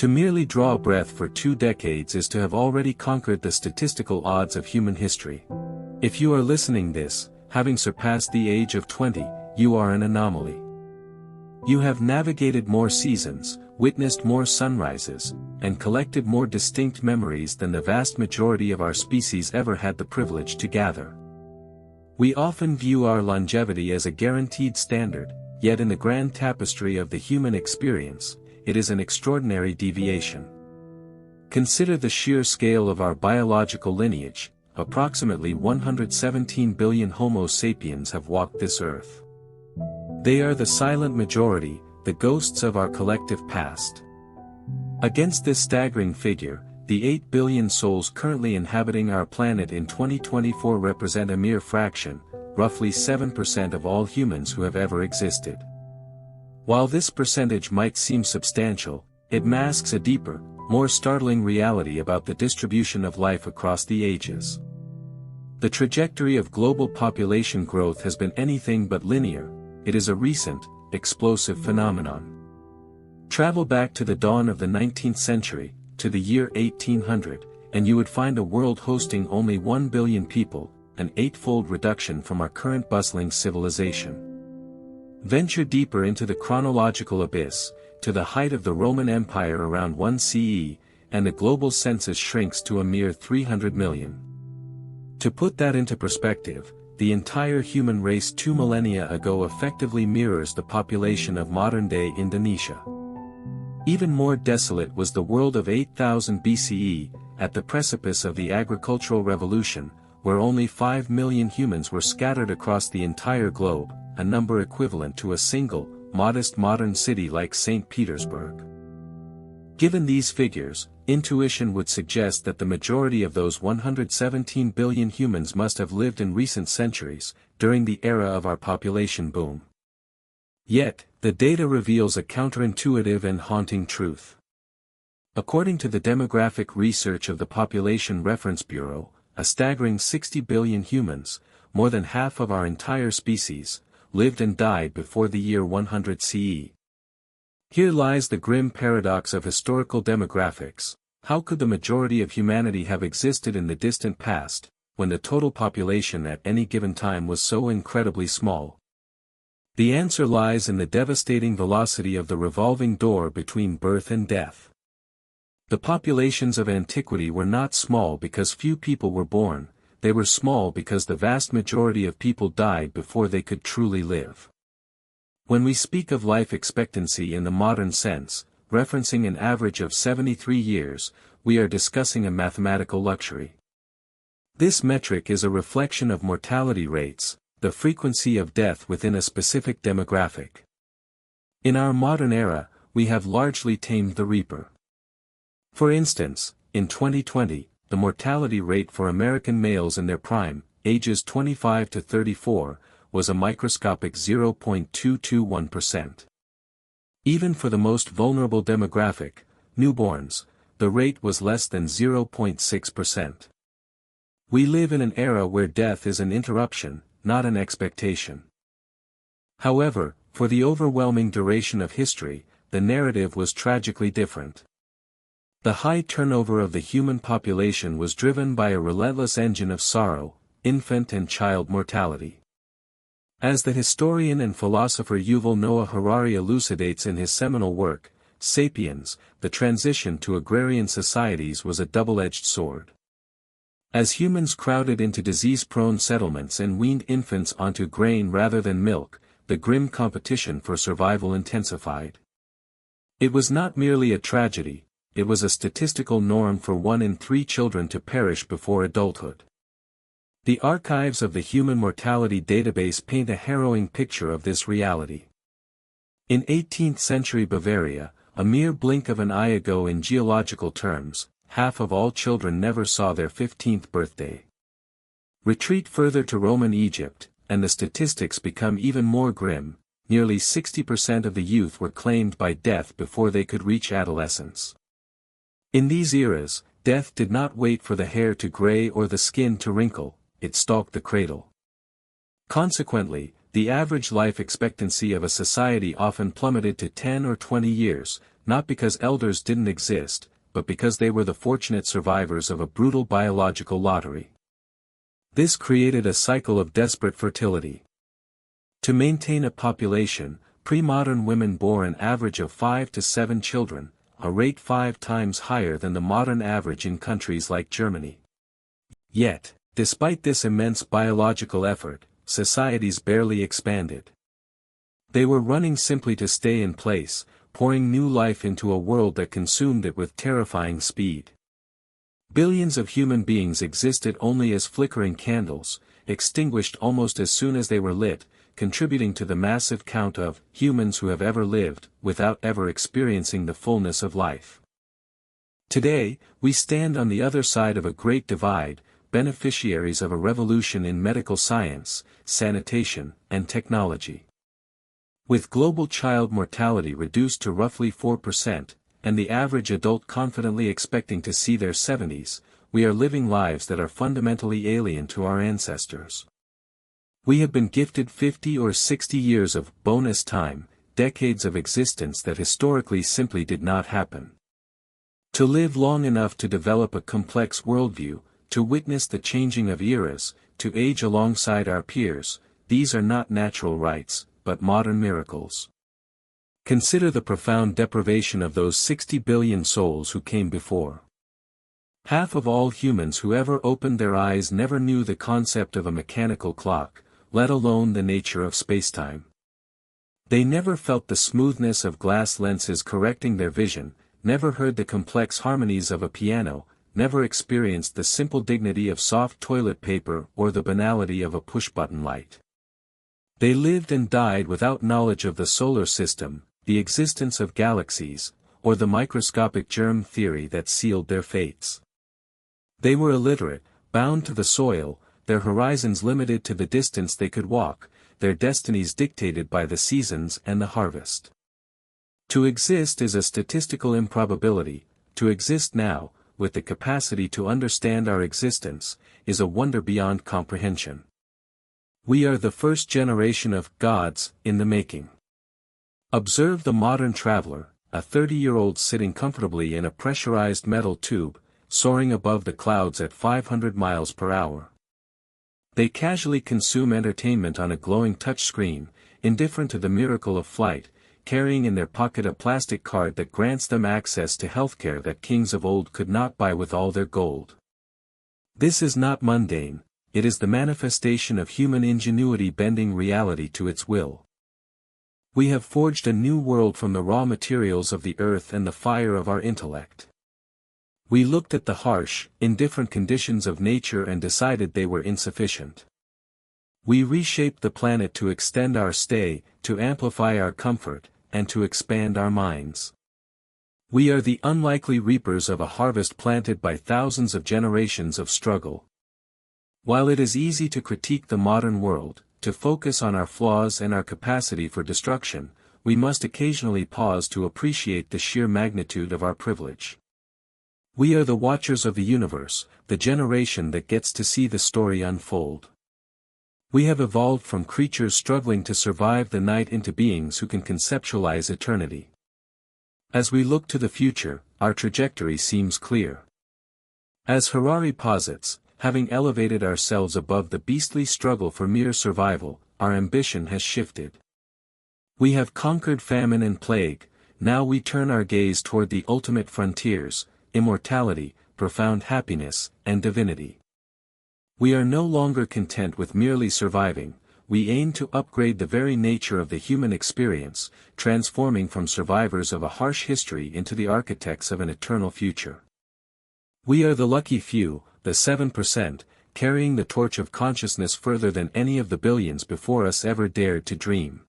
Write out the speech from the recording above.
To merely draw a breath for 2 decades is to have already conquered the statistical odds of human history. If you are listening this, having surpassed the age of 20, you are an anomaly. You have navigated more seasons, witnessed more sunrises, and collected more distinct memories than the vast majority of our species ever had the privilege to gather. We often view our longevity as a guaranteed standard, yet in the grand tapestry of the human experience, it is an extraordinary deviation. Consider the sheer scale of our biological lineage. Approximately 117 billion Homo sapiens have walked this earth. They are the silent majority, the ghosts of our collective past. Against this staggering figure, the 8 billion souls currently inhabiting our planet in 2024 represent a mere fraction, roughly 7% of all humans who have ever existed. While this percentage might seem substantial, it masks a deeper, more startling reality about the distribution of life across the ages. The trajectory of global population growth has been anything but linear. It is a recent, explosive phenomenon. Travel back to the dawn of the 19th century, to the year 1800, and you would find a world hosting only 1 billion people, an 8-fold reduction from our current bustling civilization. Venture deeper into the chronological abyss, to the height of the Roman Empire around 1 CE, and the global census shrinks to a mere 300 million. To put that into perspective, the entire human race 2 millennia ago effectively mirrors the population of modern-day Indonesia. Even more desolate was the world of 8000 BCE, at the precipice of the agricultural revolution, where only 5 million humans were scattered across the entire globe, a number equivalent to a single, modest modern city like St. Petersburg. Given these figures, intuition would suggest that the majority of those 117 billion humans must have lived in recent centuries, during the era of our population boom. Yet, the data reveals a counterintuitive and haunting truth. According to the demographic research of the Population Reference Bureau, a staggering 60 billion humans, more than half of our entire species, lived and died before the year 100 CE. Here lies the grim paradox of historical demographics. How could the majority of humanity have existed in the distant past, when the total population at any given time was so incredibly small? The answer lies in the devastating velocity of the revolving door between birth and death. The populations of antiquity were not small because few people were born, they were small because the vast majority of people died before they could truly live. When we speak of life expectancy in the modern sense, referencing an average of 73 years, we are discussing a mathematical luxury. This metric is a reflection of mortality rates, the frequency of death within a specific demographic. In our modern era, we have largely tamed the reaper. For instance, in 2020, the mortality rate for American males in their prime, ages 25 to 34, was a microscopic 0.221%. Even for the most vulnerable demographic, newborns, the rate was less than 0.6%. We live in an era where death is an interruption, not an expectation. However, for the overwhelming duration of history, the narrative was tragically different. The high turnover of the human population was driven by a relentless engine of sorrow, infant and child mortality. As the historian and philosopher Yuval Noah Harari elucidates in his seminal work, Sapiens, the transition to agrarian societies was a double-edged sword. As humans crowded into disease-prone settlements and weaned infants onto grain rather than milk, the grim competition for survival intensified. It was not merely a tragedy, it was a statistical norm for 1 in 3 children to perish before adulthood. The archives of the Human Mortality Database paint a harrowing picture of this reality. In 18th-century Bavaria, a mere blink of an eye ago in geological terms, half of all children never saw their 15th birthday. Retreat further to Roman Egypt, and the statistics become even more grim. Nearly 60% of the youth were claimed by death before they could reach adolescence. In these eras, death did not wait for the hair to gray or the skin to wrinkle, it stalked the cradle. Consequently, the average life expectancy of a society often plummeted to 10 or 20 years, not because elders didn't exist, but because they were the fortunate survivors of a brutal biological lottery. This created a cycle of desperate fertility. To maintain a population, pre-modern women bore an average of 5 to 7 children, a rate 5 times higher than the modern average in countries like Germany. Yet, despite this immense biological effort, societies barely expanded. They were running simply to stay in place, pouring new life into a world that consumed it with terrifying speed. Billions of human beings existed only as flickering candles, extinguished almost as soon as they were lit, contributing to the massive count of humans who have ever lived, without ever experiencing the fullness of life. Today, we stand on the other side of a great divide, beneficiaries of a revolution in medical science, sanitation, and technology. With global child mortality reduced to roughly 4%, and the average adult confidently expecting to see their 70s, we are living lives that are fundamentally alien to our ancestors. We have been gifted 50 or 60 years of bonus time, decades of existence that historically simply did not happen. To live long enough to develop a complex worldview, to witness the changing of eras, to age alongside our peers, these are not natural rights, but modern miracles. Consider the profound deprivation of those 60 billion souls who came before. Half of all humans who ever opened their eyes never knew the concept of a mechanical clock, let alone the nature of spacetime. They never felt the smoothness of glass lenses correcting their vision, never heard the complex harmonies of a piano, never experienced the simple dignity of soft toilet paper or the banality of a push-button light. They lived and died without knowledge of the solar system, the existence of galaxies, or the microscopic germ theory that sealed their fates. They were illiterate, bound to the soil, their horizons limited to the distance they could walk, their destinies dictated by the seasons and the harvest. To exist is a statistical improbability, to exist now, with the capacity to understand our existence, is a wonder beyond comprehension. We are the first generation of gods in the making. Observe the modern traveler, a 30-year-old sitting comfortably in a pressurized metal tube, soaring above the clouds at 500 miles per hour. They casually consume entertainment on a glowing touchscreen, indifferent to the miracle of flight, carrying in their pocket a plastic card that grants them access to healthcare that kings of old could not buy with all their gold. This is not mundane, it is the manifestation of human ingenuity bending reality to its will. We have forged a new world from the raw materials of the earth and the fire of our intellect. We looked at the harsh, indifferent conditions of nature and decided they were insufficient. We reshaped the planet to extend our stay, to amplify our comfort, and to expand our minds. We are the unlikely reapers of a harvest planted by thousands of generations of struggle. While it is easy to critique the modern world, to focus on our flaws and our capacity for destruction, we must occasionally pause to appreciate the sheer magnitude of our privilege. We are the watchers of the universe, the generation that gets to see the story unfold. We have evolved from creatures struggling to survive the night into beings who can conceptualize eternity. As we look to the future, our trajectory seems clear. As Harari posits, having elevated ourselves above the beastly struggle for mere survival, our ambition has shifted. We have conquered famine and plague, now we turn our gaze toward the ultimate frontiers, immortality, profound happiness, and divinity. We are no longer content with merely surviving, we aim to upgrade the very nature of the human experience, transforming from survivors of a harsh history into the architects of an eternal future. We are the lucky few, the 7%, carrying the torch of consciousness further than any of the billions before us ever dared to dream.